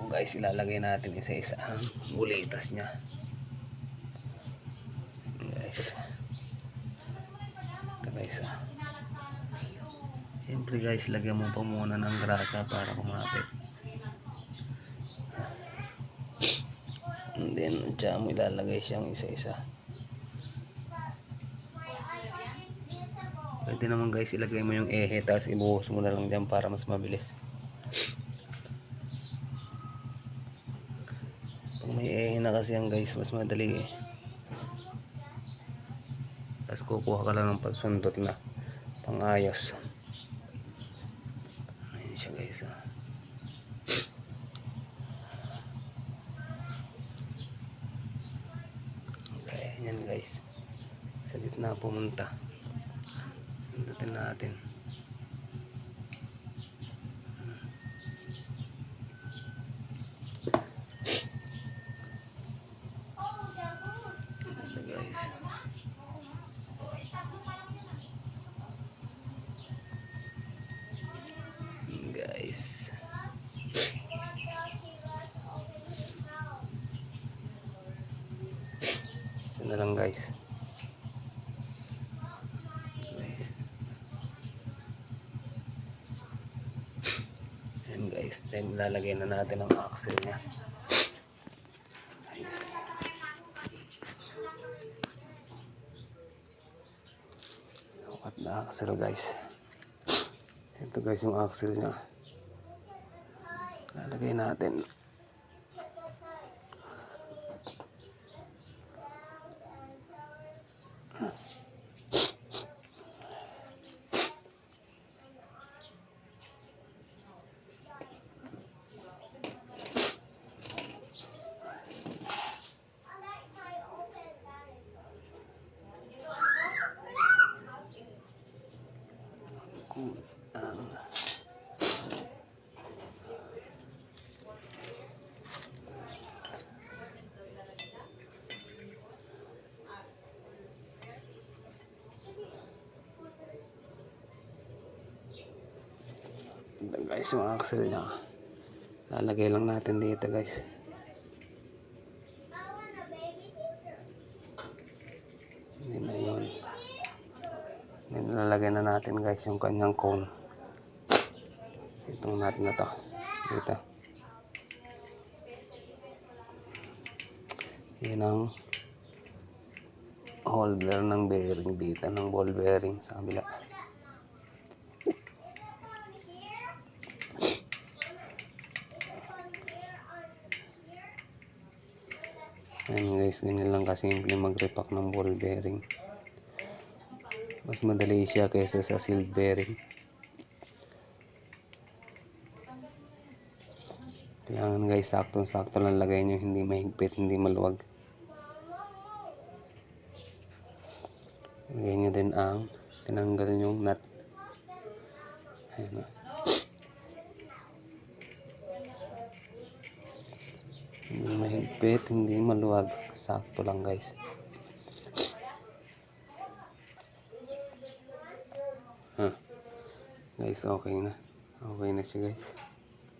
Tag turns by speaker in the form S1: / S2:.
S1: guys, ilalagay natin isa-isa ang bulitas niya. Guys. Ito guys Siyempre guys, lagyan mo pa muna ng grasa para kumapit. And then, dyan mo ilalagay siyang isa-isa. Pwede naman guys, ilagay mo yung ehe, tapos ibuhos mo na lang dyan para mas mabilis. Pag may ehe na kasi yan guys, mas madali eh. Tapos kukuha ka lang ng pagsundot na pangayos. Ayan siya guys Okay, yan guys. Sa gitna pumunta. Pindutin natin. Ito guys. Guys. Isa na lang guys. Ayan guys, then lalagay na natin ang axle niya. Guys. Lokat na axle guys. Ito guys yung axle niya. Lalagay natin. Ito guys yung axle niya. Lalagay lang natin dito guys. Hindi na yun. Then lalagay na natin guys yung kanyang cone. Itong nut na to. Dito. Yan ang holder ng bearing dito. Ng ball bearing sa kabila. Ayan guys, ganyan lang kasimple mag-repack ng ball bearing. Mas madali siya kaysa sa sealed bearing. Kailangan guys, saktong-sakto lang lagay nyo, hindi mahigpit, hindi maluwag. Lagay nyo din ang tinanggal yung nut. Ayan. Hindi mahigpit, hindi maluwag. Sakto lang guys. Guys, okay na. Okay na siya guys.